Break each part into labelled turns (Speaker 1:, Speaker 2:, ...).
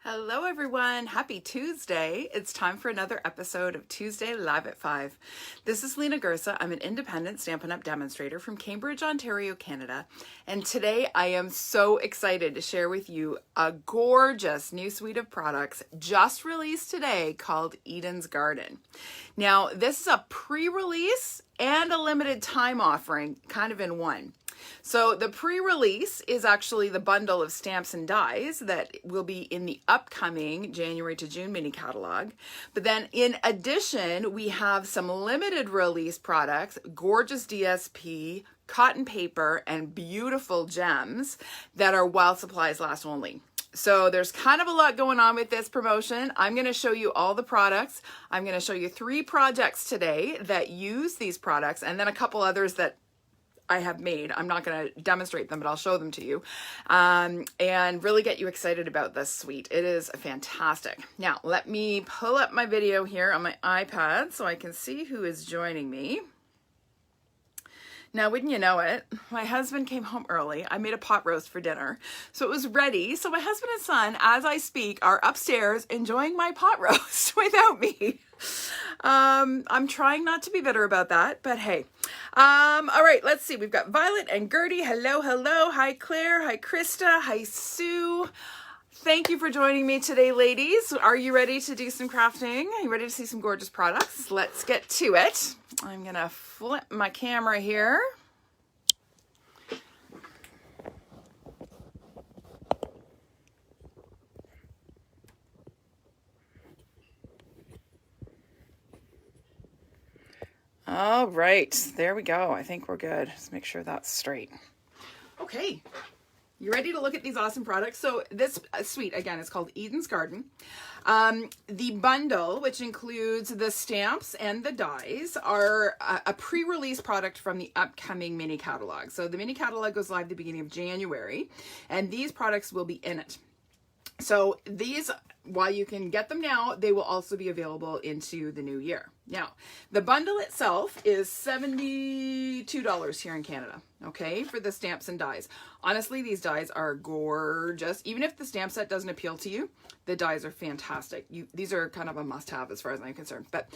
Speaker 1: Hello everyone, happy Tuesday. It's time for another episode of Tuesday Live at 5. This is Lena Gersa. I'm an independent Stampin' Up! Demonstrator from Cambridge, Ontario, Canada. And today I am so excited to share with you a gorgeous new suite of products just released today called Eden's Garden. Now, this is a pre-release and a limited time offering, kind of in one. So the pre-release is actually the bundle of stamps and dies that will be in the upcoming January to June mini catalog. But then in addition, we have some limited release products, gorgeous DSP, cotton paper, and beautiful gems that are while supplies last only. So there's kind of a lot going on with this promotion. I'm going to show you all the products. I'm going to show you 3 projects today that use these products, and then a couple others that I have made. I'm not going to demonstrate them, but I'll show them to you and really get you excited about this suite. It is fantastic. Now, let me pull up my video here on my iPad so I can see who is joining me. Now, wouldn't you know it, my husband came home early. I made a pot roast for dinner, so it was ready. So my husband and son, as I speak, are upstairs enjoying my pot roast without me. I'm trying not to be bitter about that, but hey. All right, let's see. We've got Violet and Gertie. Hello, hello. Hi, Claire. Hi, Krista. Hi, Sue. Thank you for joining me today, ladies. Are you ready to do some crafting? Are you ready to see some gorgeous products? Let's get to it. I'm going to flip my camera here. All right, there we go. I think we're good. Just make sure that's straight. Okay. You ready to look at these awesome products? So this suite, again, is called Eden's Garden. The bundle, which includes the stamps and the dies, are a pre-release product from the upcoming mini catalog. So the mini catalog goes live at the beginning of January, and these products will be in it. So these, while you can get them now, they will also be available into the new year. Now, the bundle itself is $72 here in Canada, okay, for the stamps and dies. Honestly, these dies are gorgeous. Even if the stamp set doesn't appeal to you, the dies are fantastic. These are kind of a must-have as far as I'm concerned. But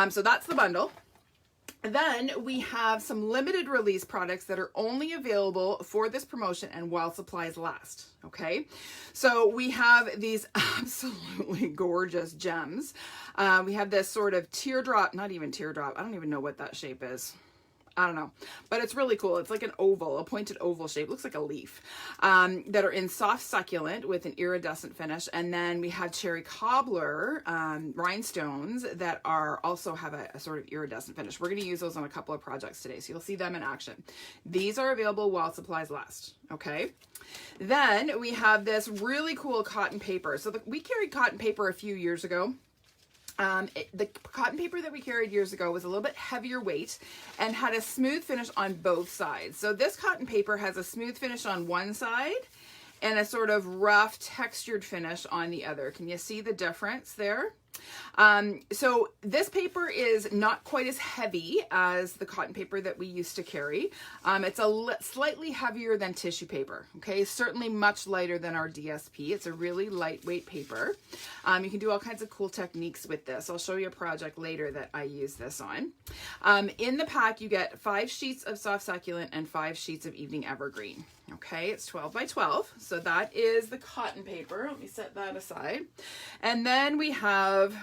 Speaker 1: so that's the bundle. Then we have some limited release products that are only available for this promotion and while supplies last, okay? So we have these absolutely gorgeous gems. We have this sort of teardrop, not even teardrop, I don't even know what that shape is. I don't know, but it's really cool. It's like an oval, a pointed oval shape. Looks like a leaf, that are in soft succulent with an iridescent finish. And then we have cherry cobbler rhinestones that are also have a sort of iridescent finish. We're going to use those on a couple of projects today, so you'll see them in action. These are available while supplies last, okay? Then we have this really cool cotton paper. So we carried cotton paper a few years ago. The cotton paper that we carried years ago was a little bit heavier weight and had a smooth finish on both sides. So this cotton paper has a smooth finish on one side and a sort of rough textured finish on the other. Can you see the difference there? So this paper is not quite as heavy as the cotton paper that we used to carry. It's slightly heavier than tissue paper, okay? Certainly much lighter than our DSP. It's a really lightweight paper. You can do all kinds of cool techniques with this. I'll show you a project later that I use this on. In the pack, you get 5 sheets of soft succulent and 5 sheets of evening evergreen. Okay, it's 12 by 12. So that is the cotton paper. Let me set that aside. And then we have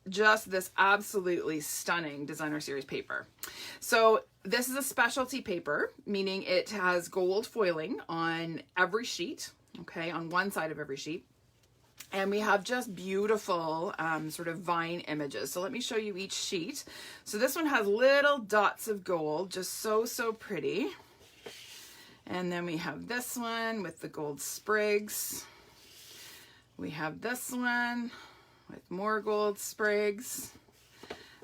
Speaker 1: just this absolutely stunning designer series paper. So this is a specialty paper, meaning it has gold foiling on every sheet, okay, on one side of every sheet. And we have just beautiful sort of vine images. So let me show you each sheet. So this one has little dots of gold, just so, so pretty. And then we have this one with the gold sprigs. We have this one with more gold sprigs.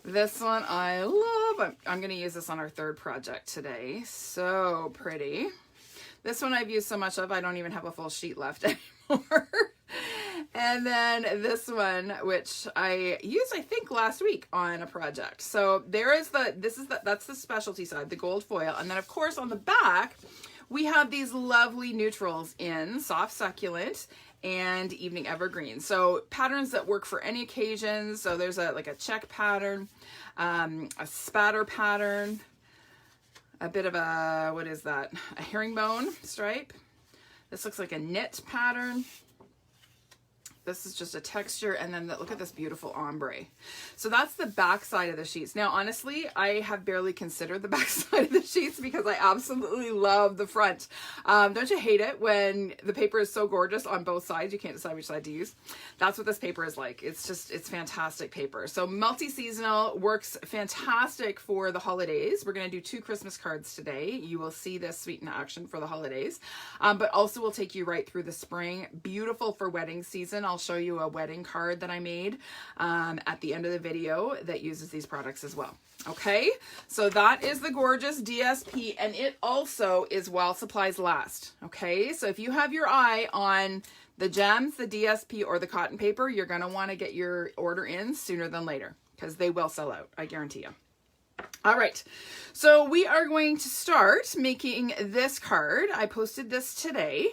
Speaker 1: This one I love. I'm going to use this on our third project today. So pretty. This one I've used so much of, I don't even have a full sheet left anymore. And then this one, which I used, I think, last week on a project. So there is that's the specialty side, the gold foil. And then of course on the back, we have these lovely neutrals in soft succulent and Evening Evergreen. So patterns that work for any occasion. So there's like a check pattern, a spatter pattern, a bit of a, what is that? A herringbone stripe. This looks like a knit pattern. This is just a texture, and then look at this beautiful ombre. So that's the back side of the sheets. Now, honestly, I have barely considered the back side of the sheets because I absolutely love the front. Don't you hate it when the paper is so gorgeous on both sides, you can't decide which side to use? That's what this paper is like. It's fantastic paper. So multi-seasonal, works fantastic for the holidays. We're gonna do 2 Christmas cards today. You will see this sweet in action for the holidays, but also will take you right through the spring. Beautiful for wedding season. I'll show you a wedding card that I made at the end of the video that uses these products as well. Okay, so that is the gorgeous DSP, and it also is while supplies last. Okay, so if you have your eye on the gems, the DSP, or the cotton paper, you're going to want to get your order in sooner than later because they will sell out, I guarantee you. All right, so we are going to start making this card. I posted this today.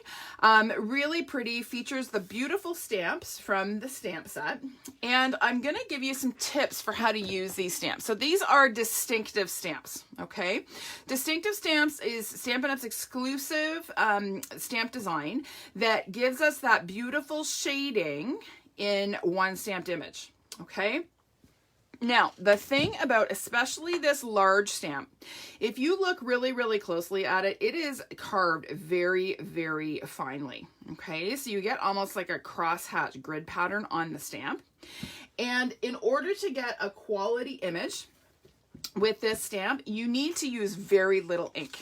Speaker 1: Really pretty, features the beautiful stamps from the stamp set. And I'm going to give you some tips for how to use these stamps. So these are distinctive stamps, okay? Distinctive stamps is Stampin' Up's exclusive stamp design that gives us that beautiful shading in one stamped image, okay? Now, the thing about especially this large stamp, if you look really, really closely at it, it is carved very, very finely. Okay, so you get almost like a crosshatch grid pattern on the stamp. And in order to get a quality image with this stamp, you need to use very little ink.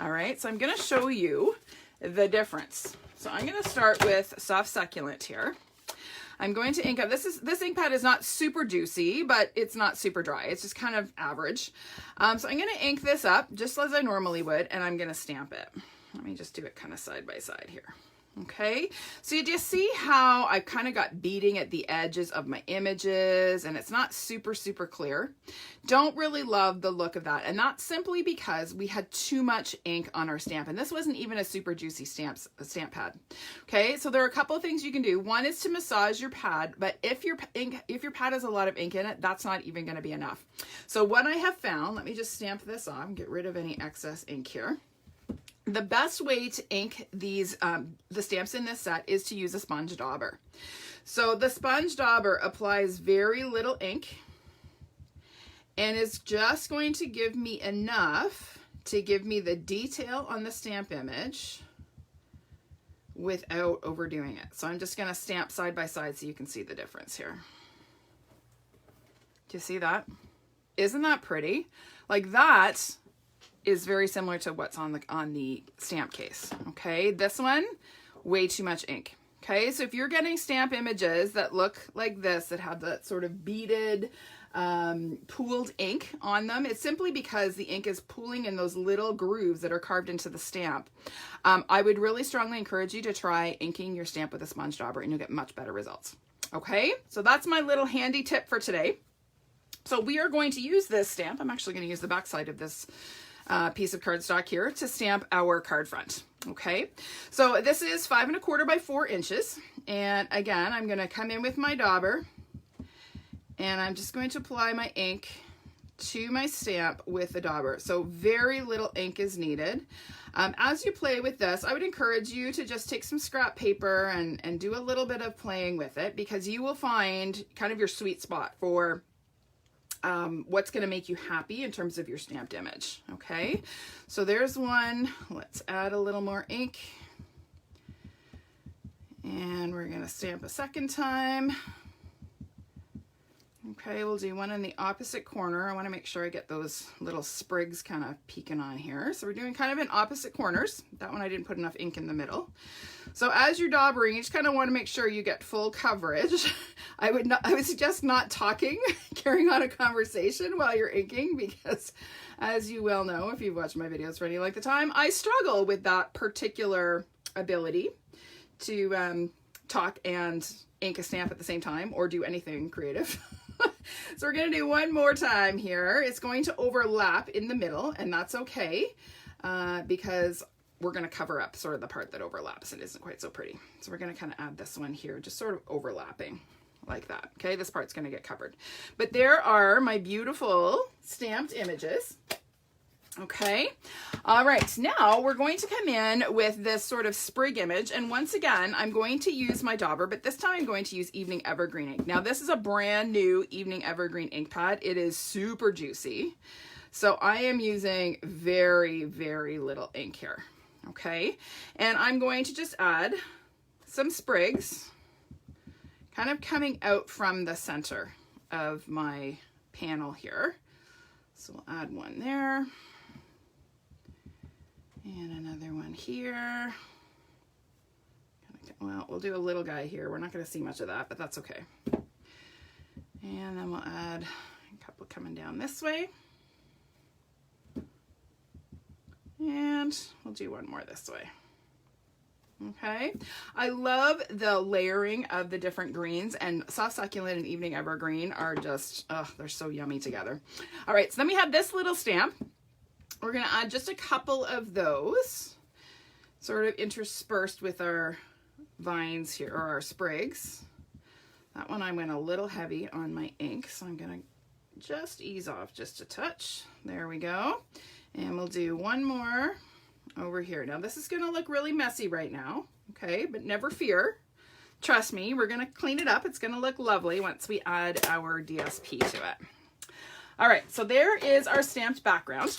Speaker 1: All right, so I'm going to show you the difference. So I'm going to start with Soft Succulent here. I'm going to ink up, this ink pad is not super juicy, but it's not super dry. It's just kind of average. So I'm going to ink this up just as I normally would, and I'm going to stamp it. Let me just do it kind of side by side here. Okay, so you just see how I've kind of got beading at the edges of my images, and it's not super, super clear. Don't really love the look of that, and that's simply because we had too much ink on our stamp, and this wasn't even a super juicy stamp pad. Okay, so there are a couple of things you can do. One is to massage your pad, but if your pad has a lot of ink in it, that's not even going to be enough. So what I have found, let me just stamp this off and get rid of any excess ink here. The best way to ink these, the stamps in this set is to use a sponge dauber. So the sponge dauber applies very little ink and is just going to give me enough to give me the detail on the stamp image without overdoing it. So I'm just going to stamp side by side so you can see the difference here. Do you see that? Isn't that pretty? Like that is very similar to what's on the stamp case. Okay, this one, way too much ink. Okay, so if you're getting stamp images that look like this, that have that sort of beaded, pooled ink on them, it's simply because the ink is pooling in those little grooves that are carved into the stamp. I would really strongly encourage you to try inking your stamp with a sponge dauber, and you'll get much better results. Okay, so that's my little handy tip for today. So we are going to use this stamp. I'm actually going to use the back side of this piece of cardstock here to stamp our card front. Okay, so this is 5 1/4 by 4 inches, and again I'm going to come in with my dauber, and I'm just going to apply my ink to my stamp with the dauber. So very little ink is needed. As you play with this, I would encourage you to just take some scrap paper and do a little bit of playing with it, because you will find kind of your sweet spot for what's going to make you happy in terms of your stamped image. Okay, so there's one. Let's add a little more ink, and we're going to stamp a second time. Okay, we'll do one in the opposite corner. I want to make sure I get those little sprigs kind of peeking on here. So we're doing kind of in opposite corners. That one I didn't put enough ink in the middle. So as you're daubering, you just kind of want to make sure you get full coverage. I would suggest not talking, carrying on a conversation while you're inking, because as you well know, if you've watched my videos for any length of time, I struggle with that particular ability to talk and ink a stamp at the same time, or do anything creative. So we're going to do one more time here. It's going to overlap in the middle, and that's okay, because we're going to cover up sort of the part that overlaps and isn't quite so pretty. So we're going to kind of add this one here, just sort of overlapping like that. Okay, this part's going to get covered. But there are my beautiful stamped images. Okay, all right, now we're going to come in with this sort of sprig image, and once again I'm going to use my dauber, but this time I'm going to use Evening Evergreen ink. Now this is a brand new Evening Evergreen ink pad. It is super juicy, so I am using very, very little ink here. Okay, and I'm going to just add some sprigs kind of coming out from the center of my panel here. So we'll add one there. And another one here. Well, we'll do a little guy here. We're not going to see much of that, but that's okay. And then we'll add a couple coming down this way. And we'll do one more this way. Okay, I love the layering of the different greens, and Soft Succulent and Evening Evergreen are just, oh, they're so yummy together. All right, so then we have this little stamp. We're going to add just a couple of those, sort of interspersed with our vines here, or our sprigs. That one I went a little heavy on my ink, so I'm going to just ease off just a touch. There we go. And we'll do one more over here. Now this is going to look really messy right now, okay, but never fear. Trust me, we're going to clean it up. It's going to look lovely once we add our DSP to it. All right, so there is our stamped background.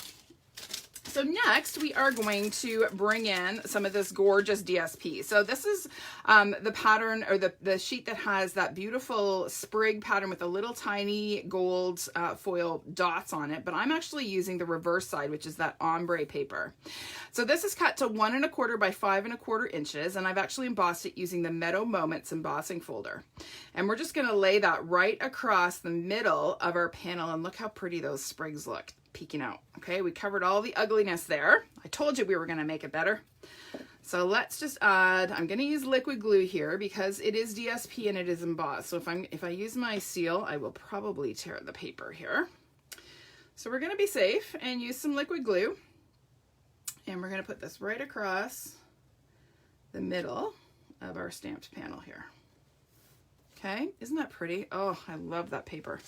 Speaker 1: So next we are going to bring in some of this gorgeous DSP. So this is the pattern, or the sheet that has that beautiful sprig pattern with a little tiny gold foil dots on it, but I'm actually using the reverse side, which is that ombre paper. So this is cut to 1 1/4 by 5 1/4 inches, and I've actually embossed it using the Meadow Moments embossing folder. And we're just gonna lay that right across the middle of our panel, and look how pretty those sprigs look peeking out. Okay, we covered all the ugliness there. I told you we were going to make it better. So let's just add, I'm going to use liquid glue here because it is DSP and it is embossed. So if I use my seal, I will probably tear the paper here. So we're going to be safe and use some liquid glue, and we're going to put this right across the middle of our stamped panel here. Okay, isn't that pretty? Oh, I love that paper.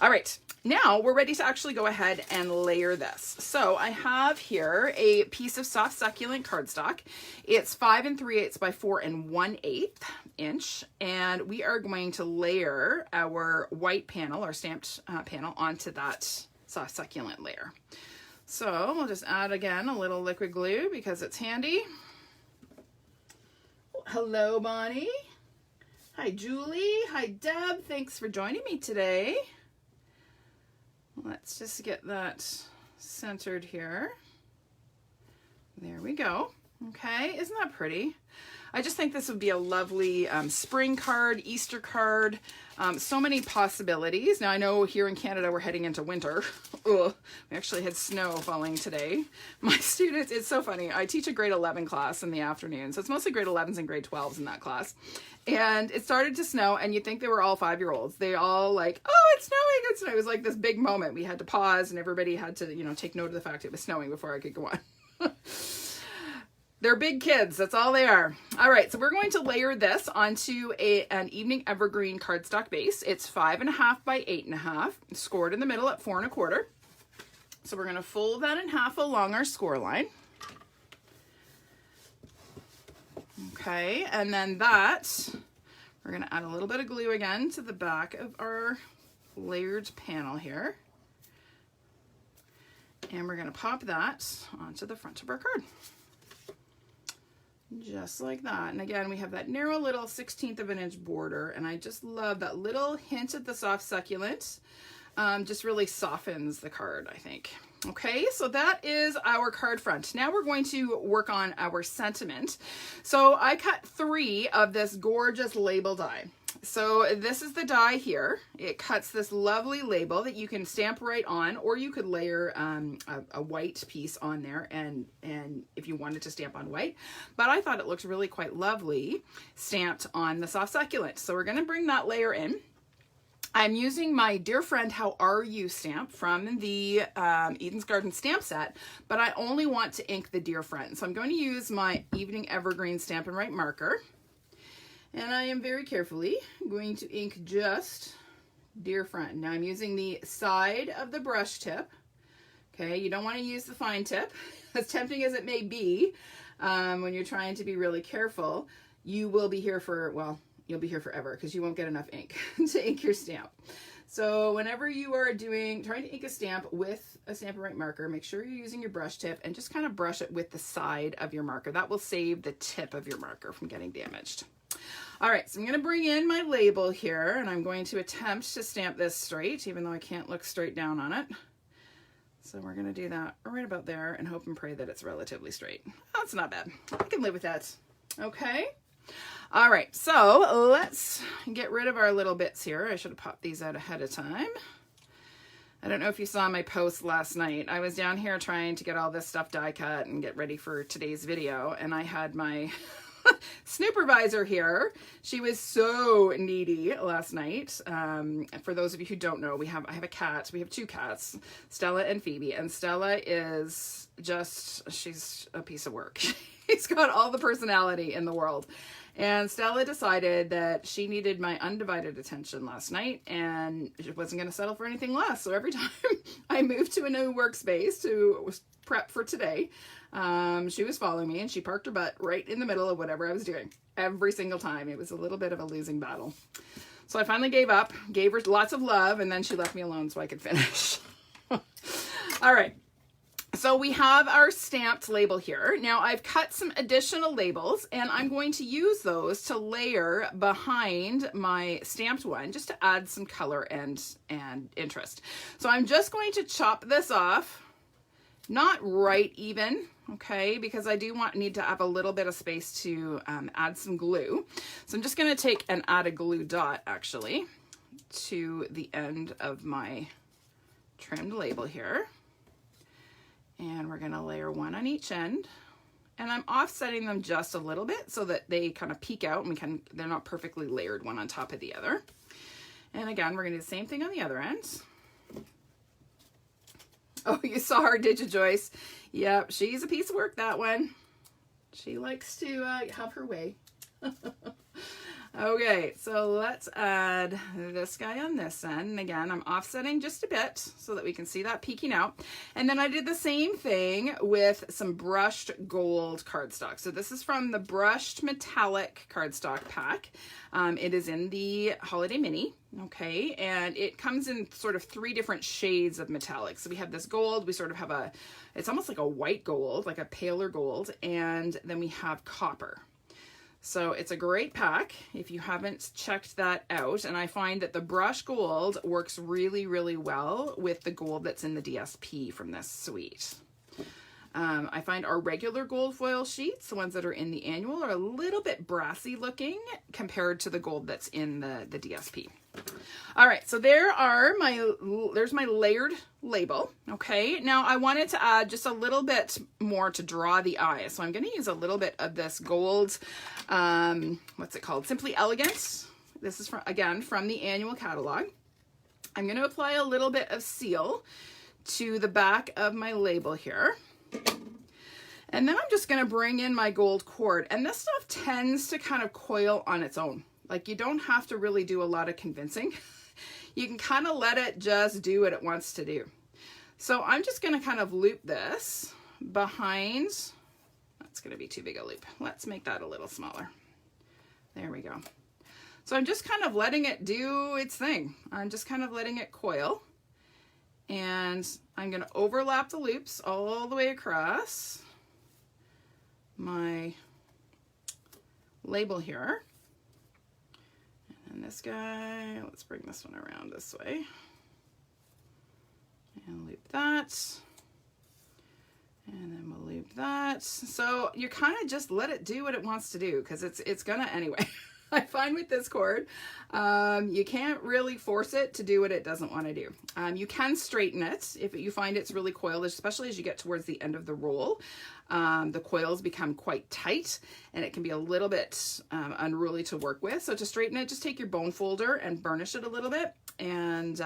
Speaker 1: All right, now we're ready to actually go ahead and layer this. So I have here a piece of Soft Succulent cardstock. It's 5 3/8 by 4 1/8 inch, and we are going to layer our white panel, our stamped panel, onto that Soft Succulent layer. So we'll just add again a little liquid glue because it's handy. Hello, Bonnie. Hi, Julie. Hi, Deb. Thanks for joining me today. Let's just get that centered here. There we go. Okay, isn't that pretty? I just think this would be a lovely spring card, Easter card, so many possibilities. Now I know here in Canada we're heading into winter. Ugh, we actually had snow falling today. My students, it's so funny. I teach a grade 11 class in the afternoon, so it's mostly grade 11s and grade 12s in that class. And it started to snow, and you'd think they were all 5-year-olds. They all like, oh, it's snowing, it's snowing. It was like this big moment. We had to pause, and everybody had to, you know, take note of the fact it was snowing before I could go on. They're big kids, that's all they are. All right, so we're going to layer this onto an Evening Evergreen cardstock base. It's 5 1/2 by 8 1/2, scored in the middle at 4 1/4. So we're gonna fold that in half along our score line. Okay, and then that, we're gonna add a little bit of glue again to the back of our layered panel here. And we're gonna pop that onto the front of our card. Just like that. And again, we have that narrow little 1/16 of an inch border, and I just love that little hint of the Soft Succulent. Just really softens the card, I think. Okay, so that is our card front. Now we're going to work on our sentiment. So I cut 3 of this gorgeous label die. So this is the die here. It cuts this lovely label that you can stamp right on, or you could layer a white piece on there and if you wanted to stamp on white. But I thought it looked really quite lovely stamped on the Soft Succulent. So we're going to bring that layer in. I'm using my Dear Friend, How Are You stamp from the Eden's Garden stamp set, but I only want to ink the Dear Friend. So I'm going to use my Evening Evergreen Stampin' Write marker. And I am very carefully going to ink just Dear Friend. Now I'm using the side of the brush tip. Okay, you don't want to use the fine tip. As tempting as it may be, when you're trying to be really careful, you will be here for, well, you'll be here forever because you won't get enough ink to ink your stamp. So whenever you are trying to ink a stamp with a Stampin' Write marker, make sure you're using your brush tip and just kind of brush it with the side of your marker. That will save the tip of your marker from getting damaged. All right, so I'm going to bring in my label here, and I'm going to attempt to stamp this straight, even though I can't look straight down on it. So we're going to do that right about there and hope and pray that it's relatively straight. That's not bad. I can live with that. Okay. All right, so let's get rid of our little bits here. I should have popped these out ahead of time. I don't know if you saw my post last night. I was down here trying to get all this stuff die cut and get ready for today's video, and I had my Snoopervisor here. She was so needy last night. For those of you who don't know, I have a cat. We have two cats, Stella and Phoebe, and Stella is just, she's a piece of work. She's got all the personality in the world. And Stella decided that she needed my undivided attention last night, and she wasn't going to settle for anything less. So every time I moved to a new workspace to prep for today, she was following me, and she parked her butt right in the middle of whatever I was doing. Every single time. It was a little bit of a losing battle. So I finally gave up, gave her lots of love, and then she left me alone so I could finish. All right. So we have our stamped label here. Now I've cut some additional labels, and I'm going to use those to layer behind my stamped one just to add some color and interest. So I'm just going to chop this off, not right even, okay, because I do need to have a little bit of space to add some glue. So I'm just going to take and add a glue dot actually to the end of my trimmed label here. And we're going to layer one on each end, and I'm offsetting them just a little bit so that they kind of peek out and they're not perfectly layered one on top of the other. And again, we're going to do the same thing on the other end. Oh, you saw her, did you, Joyce? Yep, she's a piece of work, that one. She likes to have her way. Okay, so let's add this guy on this end. And again, I'm offsetting just a bit so that we can see that peeking out. And then I did the same thing with some brushed gold cardstock. So this is from the brushed metallic cardstock pack. It is in the Holiday Mini, okay? And it comes in sort of 3 different shades of metallic. So we have this gold, we sort of have it's almost like a white gold, like a paler gold, and then we have copper. So it's a great pack if you haven't checked that out. And I find that the brush gold works really, really well with the gold that's in the DSP from this suite. I find our regular gold foil sheets, the ones that are in the annual, are a little bit brassy looking compared to the gold that's in the DSP. All right, so there's my layered label. Okay, now I wanted to add just a little bit more to draw the eye. So I'm going to use a little bit of this gold, what's it called? Simply Elegant. This is again from the annual catalog. I'm going to apply a little bit of seal to the back of my label here. And then I'm just going to bring in my gold cord. And this stuff tends to kind of coil on its own. Like, you don't have to really do a lot of convincing. You can kind of let it just do what it wants to do. So I'm just going to kind of loop this behind. That's going to be too big a loop. Let's make that a little smaller. There we go. So I'm just kind of letting it do its thing. I'm just kind of letting it coil. And I'm going to overlap the loops all the way across my label here. And this guy, let's bring this one around this way. And loop that. And then we'll loop that. So you kind of just let it do what it wants to do, because it's gonna anyway. I find with this cord, you can't really force it to do what it doesn't want to do. You can straighten it if you find it's really coiled, especially as you get towards the end of the roll. The coils become quite tight and it can be a little bit unruly to work with. So to straighten it, just take your bone folder and burnish it a little bit, and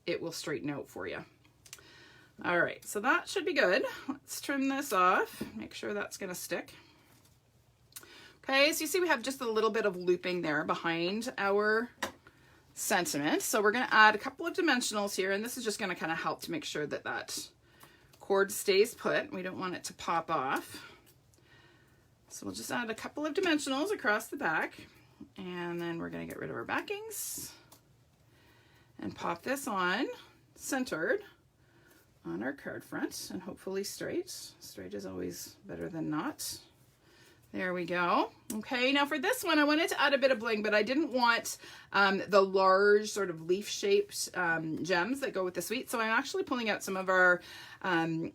Speaker 1: it will straighten out for you. All right, so that should be good. Let's trim this off, make sure that's going to stick. Okay, so you see we have just a little bit of looping there behind our sentiment. So we're going to add a couple of dimensionals here, and this is just going to kind of help to make sure that that cord stays put. We don't want it to pop off. So we'll just add a couple of dimensionals across the back, and then we're going to get rid of our backings and pop this on centered on our card front, and hopefully straight. Straight is always better than not. There we go. Okay, now for this one, I wanted to add a bit of bling, but I didn't want the large sort of leaf-shaped gems that go with the suite. So I'm actually pulling out some of our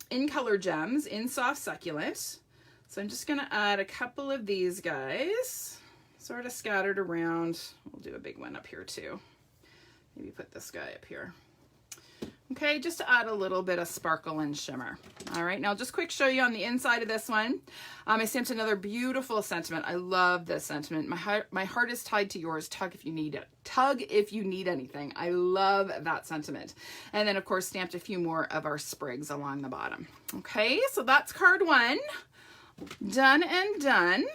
Speaker 1: in-color gems in Soft Succulent. So I'm just going to add a couple of these guys, sort of scattered around. We'll do a big one up here too. Maybe put this guy up here. Okay, just to add a little bit of sparkle and shimmer. All right, now just quick show you on the inside of this one. I stamped another beautiful sentiment. I love this sentiment. My heart is tied to yours. Tug if you need it. Tug if you need anything. I love that sentiment. And then of course stamped a few more of our sprigs along the bottom. Okay, so that's card one. Done and done.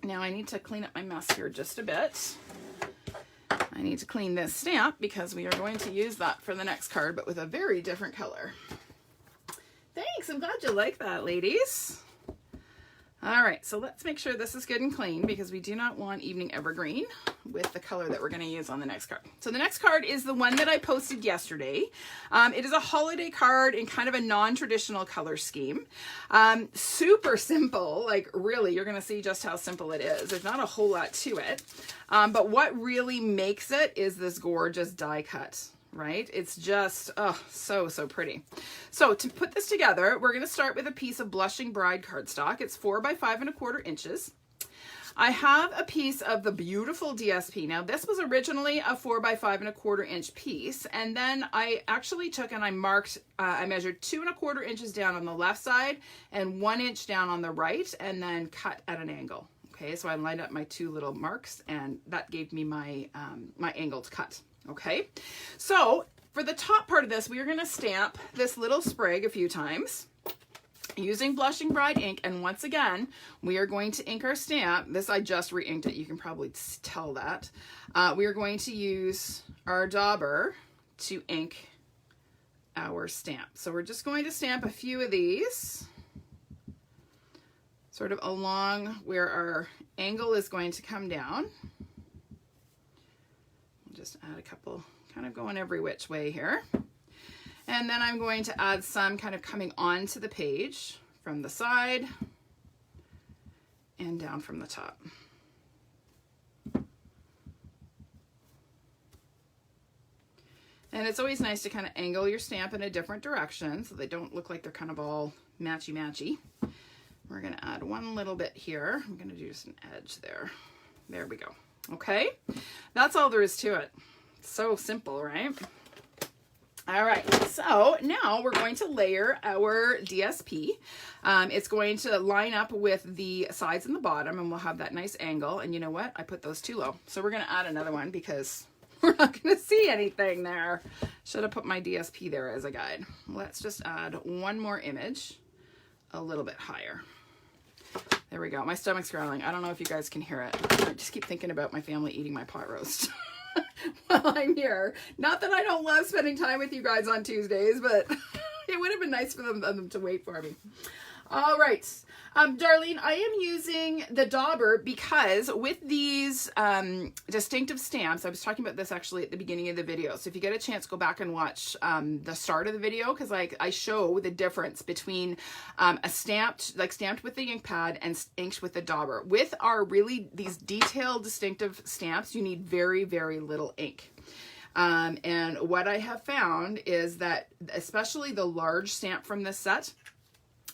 Speaker 1: Now I need to clean up my mess here just a bit. I need to clean this stamp because we are going to use that for the next card, but with a very different color. Thanks, I'm glad you like that, ladies. All right, so let's make sure this is good and clean because we do not want Evening Evergreen with the color that we're going to use on the next card. So the next card is the one that I posted yesterday. It is a holiday card in kind of a non-traditional color scheme. Super simple, like really, you're going to see just how simple it is. There's not a whole lot to it, but what really makes it is this gorgeous die cut. Right? It's just, oh, so pretty. So to put this together, we're going to start with a piece of Blushing Bride cardstock. It's 4 by 5¼ inches. I have a piece of the beautiful DSP. Now this was originally a 4 by 5¼ inch piece, and then I actually took and I marked, I measured 2¼ inches down on the left side and 1 inch down on the right, and then cut at an angle. Okay, so I lined up my two little marks, and that gave me my my angled cut. Okay, so for the top part of this, we are going to stamp this little sprig a few times using Blushing Bride ink. And once again, we are going to ink our stamp. This, I just re-inked it. You can probably tell that. We are going to use our dauber to ink our stamp. So we're just going to stamp a few of these sort of along where our angle is going to come down. Just add a couple, kind of going every which way here. And then I'm going to add some kind of coming onto the page from the side and down from the top. And it's always nice to kind of angle your stamp in a different direction so they don't look like they're kind of all matchy-matchy. We're going to add one little bit here. I'm going to do just an edge there. There we go. Okay, that's all there is to it. So simple, right? All right, so now we're going to layer our DSP. It's going to line up with the sides and the bottom, and we'll have that nice angle. And you know what? I put those too low. So we're going to add another one because we're not going to see anything there. Should have put my DSP there as a guide. Let's just add one more image a little bit higher. There we go. My stomach's growling. I don't know if you guys can hear it. I just keep thinking about my family eating my pot roast while I'm here. Not that I don't love spending time with you guys on Tuesdays, but it would have been nice for them to wait for me. All right. Darlene, I am using the dauber because with these distinctive stamps, I was talking about this actually at the beginning of the video. So if you get a chance, go back and watch the start of the video, because I show the difference between a stamped with the ink pad and inked with the dauber. With our these detailed distinctive stamps, you need very, very little ink. And what I have found is that especially the large stamp from this set,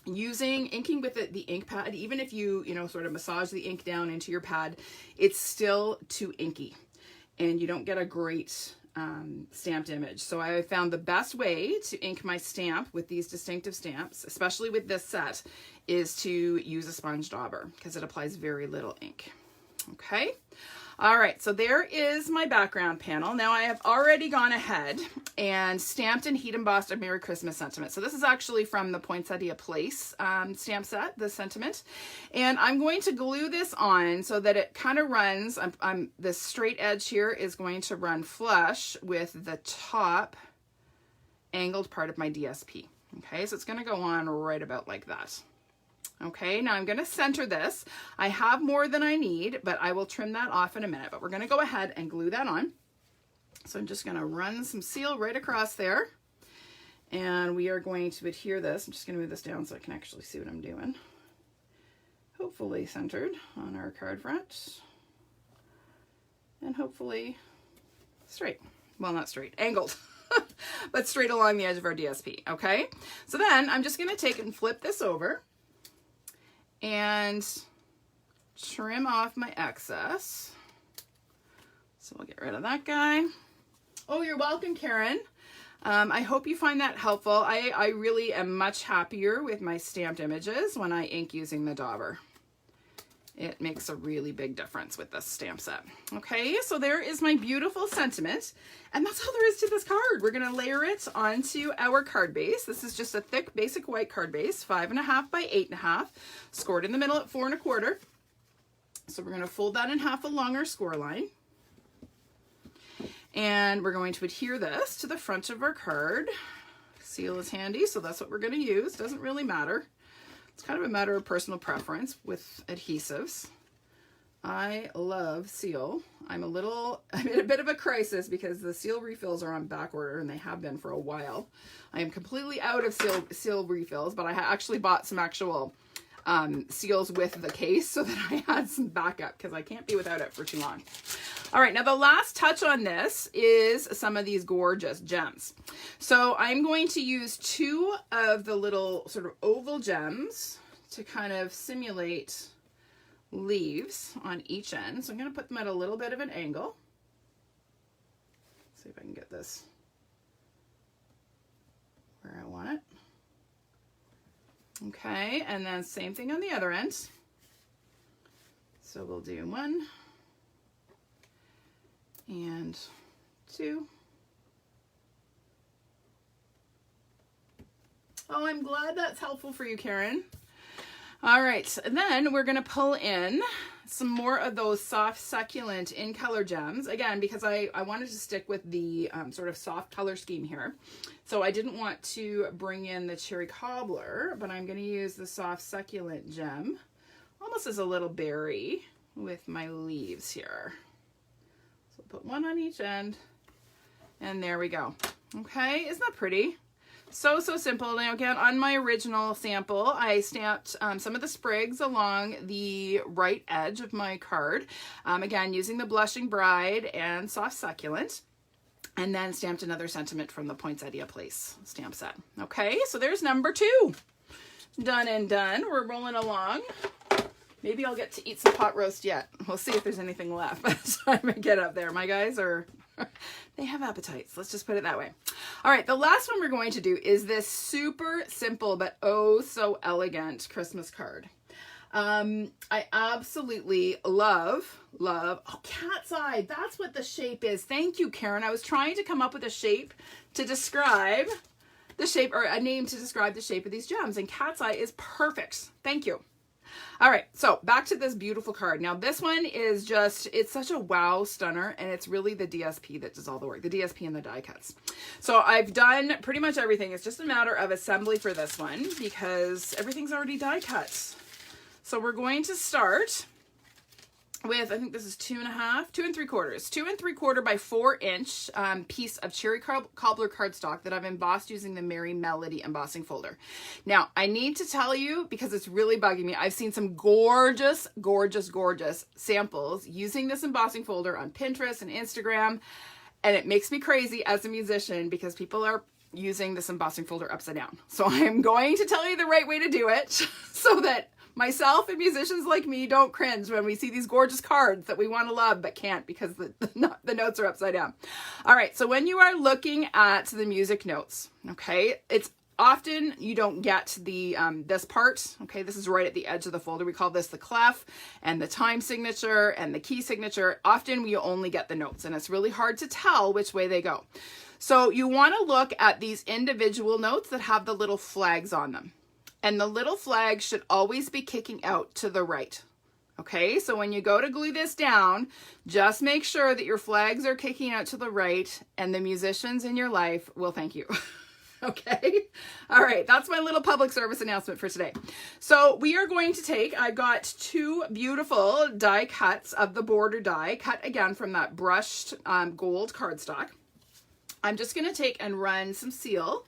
Speaker 1: inking with the ink pad, even if you sort of massage the ink down into your pad, it's still too inky and you don't get a great stamped image. So I found the best way to ink my stamp with these distinctive stamps, especially with this set, is to use a sponge dauber because it applies very little ink. Okay. All right, so there is my background panel. Now I have already gone ahead and stamped and heat embossed a Merry Christmas sentiment. So this is actually from the Poinsettia Place stamp set, the sentiment. And I'm going to glue this on so that it kind of runs, this straight edge here is going to run flush with the top angled part of my DSP. Okay, so it's going to go on right about like that. Okay, now I'm going to center this. I have more than I need, but I will trim that off in a minute. But we're going to go ahead and glue that on. So I'm just going to run some seal right across there. And we are going to adhere this. I'm just going to move this down so I can actually see what I'm doing. Hopefully centered on our card front. And hopefully straight. Well, not straight, angled. But straight along the edge of our DSP. Okay, so then I'm just going to take and flip this over and trim off my excess. So we'll get rid of that guy. Oh, you're welcome, Karen. I hope you find that helpful. I really am much happier with my stamped images when I ink using the dauber. It makes a really big difference with this stamp set. Okay, so there is my beautiful sentiment. And that's all there is to this card. We're gonna layer it onto our card base. This is just a thick basic white card base, 5.5 by 8.5, scored in the middle at 4 1/4. So we're gonna fold that in half along our score line. And we're going to adhere this to the front of our card. Seal is handy, so that's what we're gonna use. Doesn't really matter. It's kind of a matter of personal preference with adhesives. I love seal. I'm in a bit of a crisis because the seal refills are on back order and they have been for a while. I am completely out of seal refills, but I actually bought some actual seals with the case so that I had some backup because I can't be without it for too long. All right, now the last touch on this is some of these gorgeous gems. So I'm going to use 2 of the little sort of oval gems to kind of simulate leaves on each end. So I'm going to put them at a little bit of an angle. See if I can get this where I want it. Okay, and then same thing on the other end. So we'll do 1 and 2. Oh, I'm glad that's helpful for you, Karen. All right, and then we're gonna pull in some more of those soft succulent in color gems, again, because I wanted to stick with the sort of soft color scheme here. So I didn't want to bring in the cherry cobbler, but I'm gonna use the soft succulent gem, almost as a little berry with my leaves here. So put 1 on each end, and there we go. Okay, isn't that pretty? So simple. Now again, on my original sample, I stamped some of the sprigs along the right edge of my card. Again, using the Blushing Bride and Soft Succulent. And then stamped another sentiment from the Poinsettia Place stamp set. Okay, so there's number 2. Done and done. We're rolling along. Maybe I'll get to eat some pot roast yet. We'll see if there's anything left by the time I get up there. My guys are, they have appetites. Let's just put it that way. All right, the last one we're going to do is this super simple but oh so elegant Christmas card. I absolutely love, oh, cat's eye. That's what the shape is. Thank you, Karen. I was trying to come up with a shape to describe the shape, or a name to describe the shape of these gems, and cat's eye is perfect. Thank you. All right, so back to this beautiful card. Now this one is just, it's such a wow stunner, and it's really the DSP that does all the work, the DSP and the die cuts. So I've done pretty much everything. It's just a matter of assembly for this one because everything's already die cut. So we're going to start with, I think this is 2 3/4 by 4 inch piece of cherry cobbler cardstock that I've embossed using the Merry Melody embossing folder. Now, I need to tell you, because it's really bugging me, I've seen some gorgeous, gorgeous, gorgeous samples using this embossing folder on Pinterest and Instagram, and it makes me crazy as a musician because people are using this embossing folder upside down. So I'm going to tell you the right way to do it so that myself and musicians like me don't cringe when we see these gorgeous cards that we want to love but can't because the notes are upside down. All right, so when you are looking at the music notes, okay, it's often you don't get the this part, okay, this is right at the edge of the folder. We call this the clef and the time signature and the key signature. Often we only get the notes and it's really hard to tell which way they go. So you want to look at these individual notes that have the little flags on them. And the little flag should always be kicking out to the right. Okay, so when you go to glue this down, just make sure that your flags are kicking out to the right and the musicians in your life will thank you. Okay, all right, that's my little public service announcement for today. So we are going to take, I've got 2 beautiful die cuts of the border die, cut again from that brushed gold cardstock. I'm just going to take and run some seal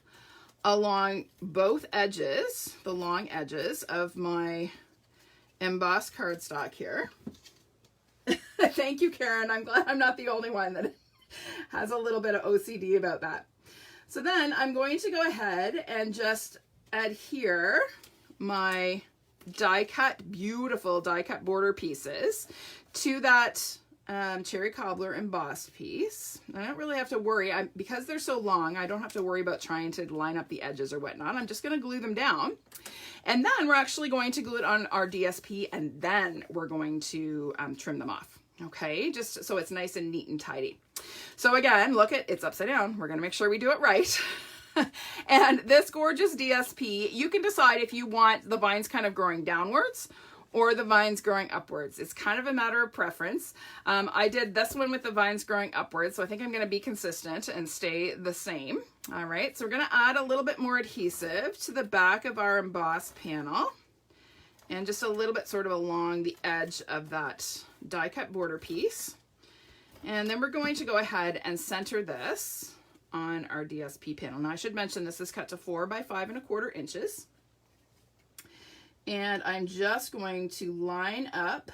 Speaker 1: along both edges, the long edges of my embossed cardstock here. Thank you, Karen. I'm glad I'm not the only one that has a little bit of OCD about that. So then I'm going to go ahead and just adhere my die cut, beautiful die cut border pieces to that cherry cobbler embossed piece. I don't really have to worry, because they're so long, I don't have to worry about trying to line up the edges or whatnot. I'm just going to glue them down. And then we're actually going to glue it on our DSP and then we're going to trim them off. Okay, just so it's nice and neat and tidy. So again, look, it's upside down. We're going to make sure we do it right. And this gorgeous DSP, you can decide if you want the vines kind of growing downwards or the vines growing upwards. It's kind of a matter of preference. I did this one with the vines growing upwards, so I think I'm going to be consistent and stay the same. All right, so we're going to add a little bit more adhesive to the back of our embossed panel and just a little bit sort of along the edge of that die cut border piece. And then we're going to go ahead and center this on our DSP panel. Now I should mention this is cut to 4 by 5 1/4 inches. And I'm just going to line up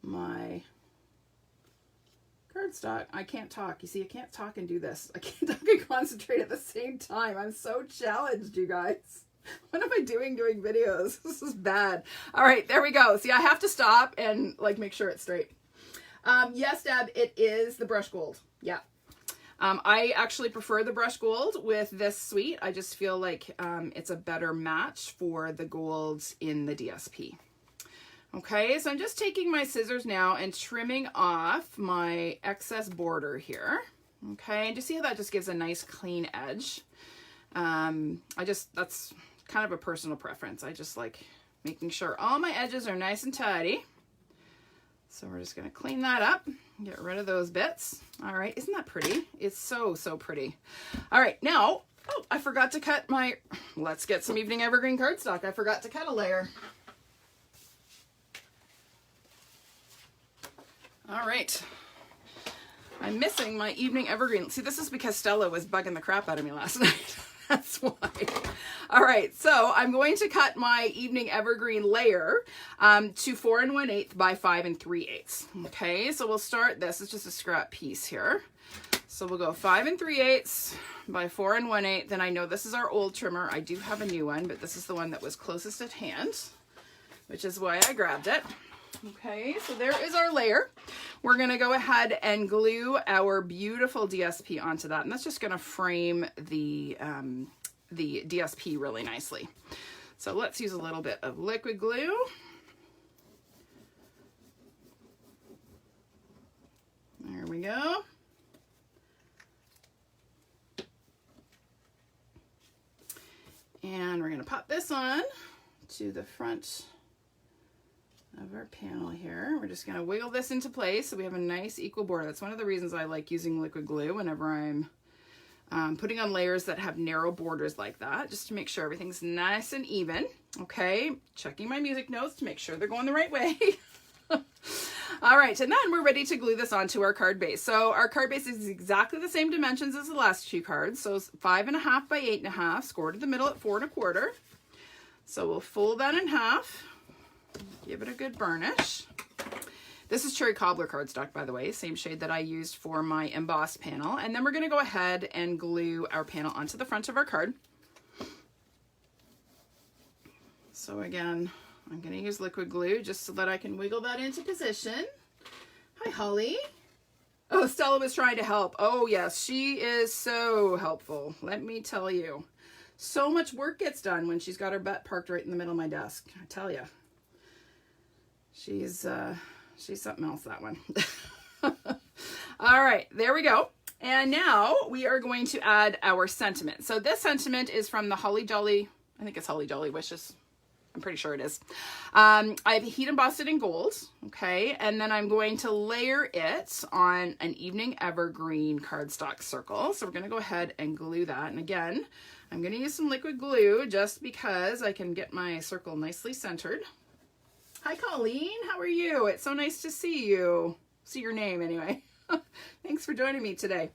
Speaker 1: my cardstock. I can't talk. You see, I can't talk and do this. I can't talk and concentrate at the same time. I'm so challenged, you guys. What am I doing videos? This is bad. All right, there we go. See, I have to stop and like make sure it's straight. Yes, Deb, it is the brush gold. Yeah. I actually prefer the brush gold with this suite. I just feel like it's a better match for the golds in the DSP. Okay, so I'm just taking my scissors now and trimming off my excess border here. Okay, and just see how that just gives a nice clean edge. That's kind of a personal preference. I just like making sure all my edges are nice and tidy. So we're just going to clean that up, get rid of those bits. All right, isn't that pretty? It's so, so pretty. All right, now, oh, I forgot to cut my, let's get some evening evergreen cardstock. I forgot to cut a layer. All right. I'm missing my evening evergreen. See, this is because Stella was bugging the crap out of me last night. That's why. All right, so I'm going to cut my evening evergreen layer to 4 1/8 by 5 3/8. Okay, so we'll start this. It's just a scrap piece here. So we'll go 5 3/8 by 4 1/8. Then I know this is our old trimmer. I do have a new one, but this is the one that was closest at hand, which is why I grabbed it. Okay, so there is our layer. We're going to go ahead and glue our beautiful DSP onto that, and that's just going to frame the DSP really nicely. So let's use a little bit of liquid glue. There we go. And we're going to pop this on to the front of our panel here. We're just going to wiggle this into place so we have a nice equal border. That's one of the reasons I like using liquid glue whenever I'm putting on layers that have narrow borders like that, just to make sure everything's nice and even. Okay, checking my music notes to make sure they're going the right way. All right, and then we're ready to glue this onto our card base. So our card base is exactly the same dimensions as the last 2 cards. So 5 1/2 by 8 1/2, scored to the middle at 4 1/4. So we'll fold that in half. Give it a good burnish. This is Cherry Cobbler cardstock, by the way, same shade that I used for my embossed panel. And then we're going to go ahead and glue our panel onto the front of our card. So again, I'm going to use liquid glue just so that I can wiggle that into position. Hi, Holly. Oh, Stella was trying to help. Oh, yes, she is so helpful. Let me tell you. So much work gets done when she's got her butt parked right in the middle of my desk. I tell you. She's something else, that one. All right, there we go. And now we are going to add our sentiment. So this sentiment is from the Holly Jolly, I think it's Holly Jolly Wishes. I'm pretty sure it is. I've heat embossed it in gold, okay? And then I'm going to layer it on an evening evergreen cardstock circle. So we're gonna go ahead and glue that. And again, I'm gonna use some liquid glue just because I can get my circle nicely centered. Hi, Colleen, how are you? It's so nice to see you. See your name anyway. Thanks for joining me today.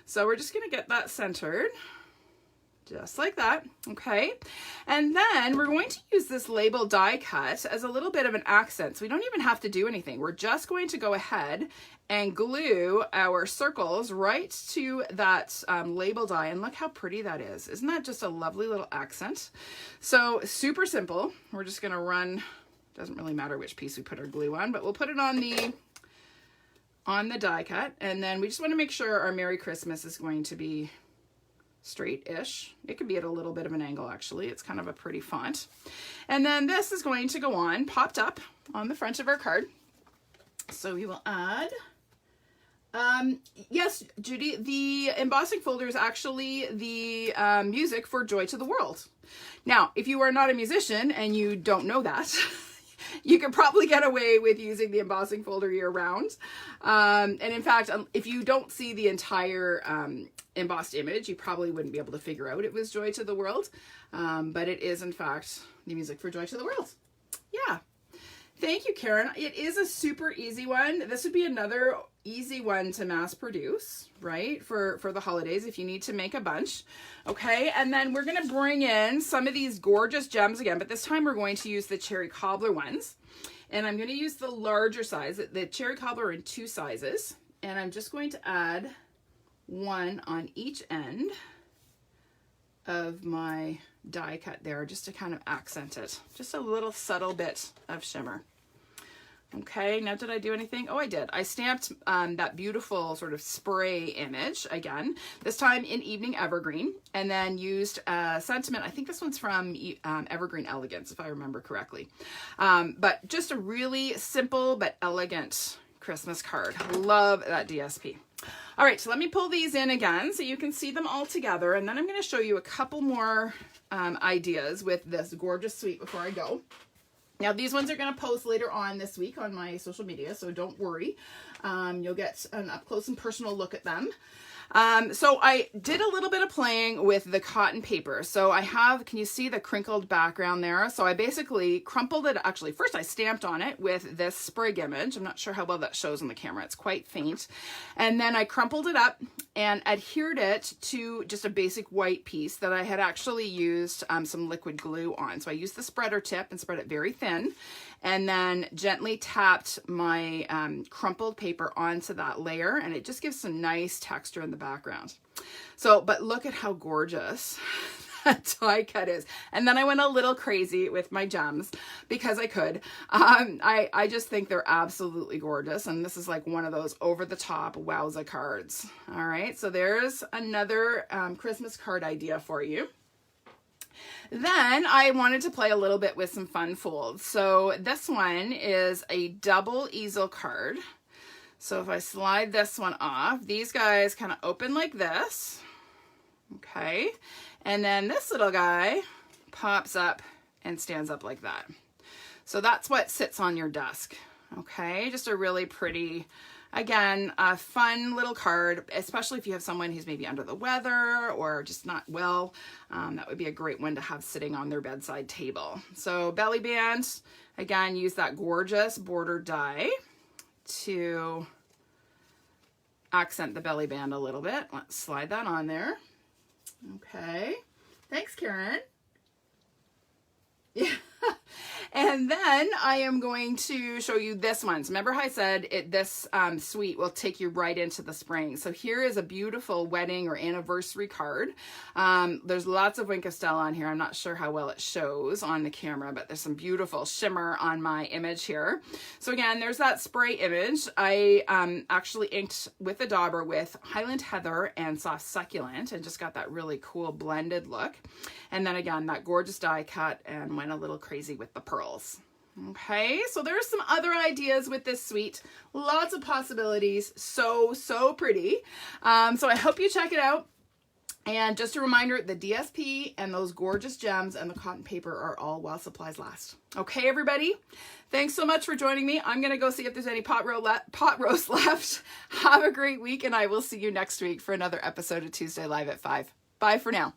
Speaker 1: So we're just gonna get that centered. Just like that, okay? And then we're going to use this label die cut as a little bit of an accent. So we don't even have to do anything. We're just going to go ahead and glue our circles right to that label die. And look how pretty that is. Isn't that just a lovely little accent? So super simple. We're just gonna run, doesn't really matter which piece we put our glue on, but we'll put it on the die cut. And then we just wanna make sure our Merry Christmas is going to be straight-ish. It could be at a little bit of an angle, actually. It's kind of a pretty font. And then this is going to go on, popped up on the front of our card. So we will add, yes, Judy, the embossing folder is actually the music for Joy to the World. Now, if you are not a musician and you don't know that, you could probably get away with using the embossing folder year round. And in fact, if you don't see the entire embossed image, you probably wouldn't be able to figure out it was Joy to the World. But it is, in fact, the music for Joy to the World. Yeah. Thank you, Karen. It is a super easy one. This would be another easy one to mass produce, right? For the holidays, if you need to make a bunch. Okay, and then we're gonna bring in some of these gorgeous gems again, but this time we're going to use the Cherry Cobbler ones. And I'm gonna use the larger size. The Cherry Cobbler are in 2 sizes. And I'm just going to add one on each end of my die cut there, just to kind of accent it. Just a little subtle bit of shimmer. Okay, now did I do anything? Oh, I did. I stamped that beautiful sort of spray image again, this time in Evening Evergreen, and then used sentiment. I think this one's from Evergreen Elegance, if I remember correctly. But just a really simple but elegant Christmas card. Love that DSP. All right, so let me pull these in again so you can see them all together, and then I'm going to show you a couple more ideas with this gorgeous suite before I go. Now, these ones are going to post later on this week on my social media, so don't worry. You'll get an up-close and personal look at them. So I did a little bit of playing with the cotton paper. So I have, can you see the crinkled background there? So I basically crumpled it. Actually, first I stamped on it with this sprig image. I'm not sure how well that shows on the camera. It's quite faint. And then I crumpled it up and adhered it to just a basic white piece that I had actually used some liquid glue on. So I used the spreader tip and spread it very thin, and then gently tapped my crumpled paper onto that layer, and it just gives some nice texture in the background. So, but look at how gorgeous that die cut is. And then I went a little crazy with my gems because I could. I just think they're absolutely gorgeous, and this is like one of those over-the-top wowza cards. All right, so there's another Christmas card idea for you. Then I wanted to play a little bit with some fun folds. So this one is a double easel card. So if I slide this one off, these guys kind of open like this. Okay. And then this little guy pops up and stands up like that. So that's what sits on your desk. Okay. Just a really pretty, again, a fun little card, especially if you have someone who's maybe under the weather or just not well. That would be a great one to have sitting on their bedside table. So belly band, again, use that gorgeous border die to accent the belly band a little bit. Let's slide that on there. Okay. Thanks, Karen. Yeah. And And then I am going to show you this one. So remember how I said this suite will take you right into the spring. So here is a beautiful wedding or anniversary card. There's lots of Wink of Stella on here. I'm not sure how well it shows on the camera, but there's some beautiful shimmer on my image here. So again, there's that spray image. I actually inked with a dauber with Highland Heather and Soft Succulent and just got that really cool blended look. And then again, that gorgeous die cut and went a little crazy with the pearls. Okay, so there's some other ideas with this suite. Lots of possibilities. So pretty. So I hope you check it out. And just a reminder, the DSP and those gorgeous gems and the cotton paper are all while supplies last. Okay, everybody. Thanks so much for joining me. I'm going to go see if there's any pot roast left. Have a great week, and I will see you next week for another episode of Tuesday Live at 5. Bye for now.